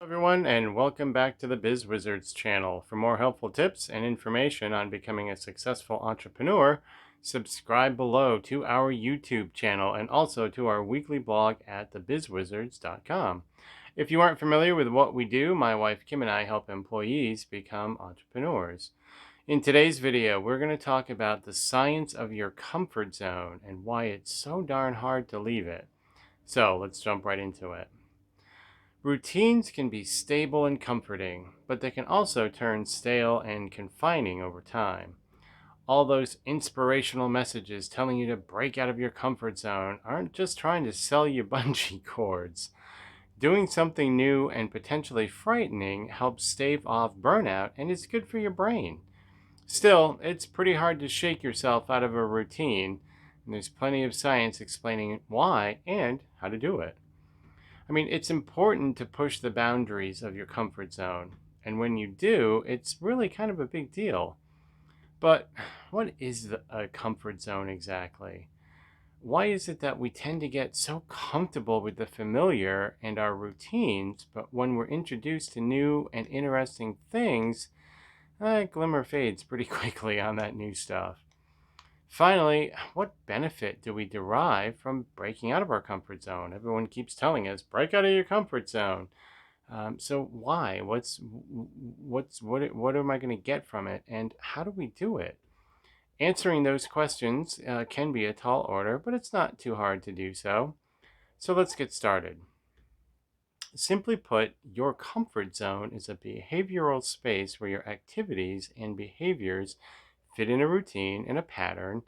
Hello everyone, and welcome back to the Biz Wizards channel. For more helpful tips and information on becoming a successful entrepreneur, subscribe below to our YouTube channel and also to our weekly blog at thebizwizards.com. If you aren't familiar with what we do, my wife Kim and I help employees become entrepreneurs. In today's video, we're going to talk about the science of your comfort zone and why it's so darn hard to leave it. So let's jump right into it. Routines can be stable and comforting, but they can also turn stale and confining over time. All those inspirational messages telling you to break out of your comfort zone aren't just trying to sell you bungee cords. Doing something new and potentially frightening helps stave off burnout and is good for your brain. Still, it's pretty hard to shake yourself out of a routine, and there's plenty of science explaining why and how to do it. It's important to push the boundaries of your comfort zone. And when you do, it's really kind of a big deal. But what is a comfort zone exactly? Why is it that we tend to get so comfortable with the familiar and our routines, but when we're introduced to new and interesting things, glimmer fades pretty quickly on that new stuff? Finally, what benefit do we derive from breaking out of our comfort zone? Everyone keeps telling us, break out of your comfort zone. So why? What am I going to get from it, and how do we do it? Answering those questions can be a tall order, but it's not too hard to do so. So let's get started. Simply put, your comfort zone is a behavioral space where your activities and behaviors fit in a routine and a pattern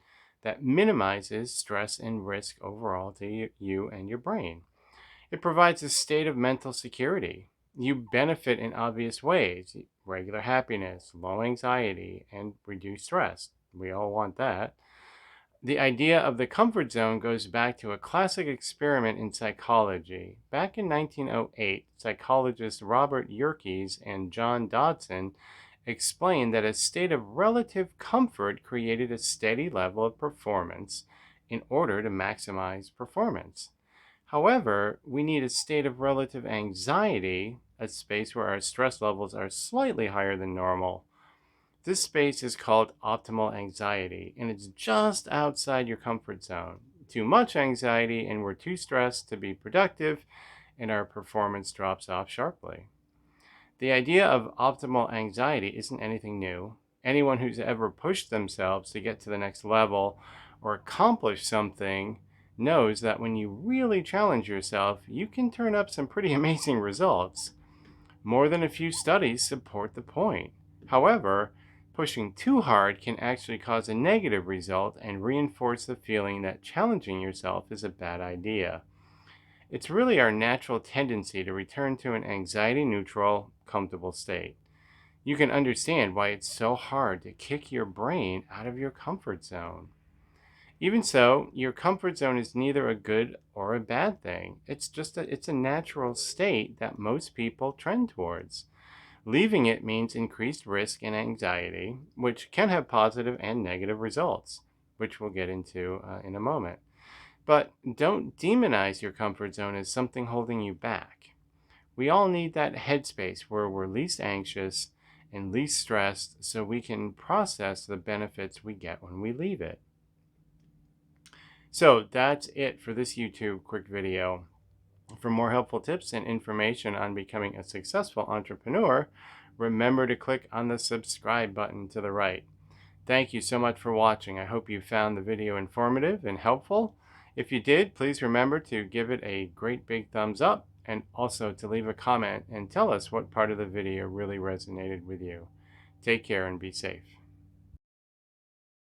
that minimizes stress and risk overall to you and your brain. It provides a state of mental security. You benefit in obvious ways: regular happiness, low anxiety, and reduced stress. We all want that. The idea of the comfort zone goes back to a classic experiment in psychology. Back in 1908, psychologists Robert Yerkes and John Dodson explained that a state of relative comfort created a steady level of performance in order to maximize performance. However, we need a state of relative anxiety, a space where our stress levels are slightly higher than normal. This space is called optimal anxiety, and it's just outside your comfort zone. Too much anxiety, and we're too stressed to be productive, and our performance drops off sharply. The idea of optimal anxiety isn't anything new. Anyone who's ever pushed themselves to get to the next level or accomplish something knows that when you really challenge yourself, you can turn up some pretty amazing results. More than a few studies support the point. However, pushing too hard can actually cause a negative result and reinforce the feeling that challenging yourself is a bad idea. It's really our natural tendency to return to an anxiety-neutral, comfortable state. You can understand why it's so hard to kick your brain out of your comfort zone. Even so, your comfort zone is neither a good or a bad thing. It's a natural state that most people trend towards. Leaving it means increased risk and anxiety, which can have positive and negative results, which we'll get into in a moment. But don't demonize your comfort zone as something holding you back. We all need that headspace where we're least anxious and least stressed so we can process the benefits we get when we leave it. So that's it for this YouTube quick video. For more helpful tips and information on becoming a successful entrepreneur, remember to click on the subscribe button to the right. Thank you so much for watching. I hope you found the video informative and helpful. If you did, please remember to give it a great big thumbs up and also to leave a comment and tell us what part of the video really resonated with you. Take care and be safe.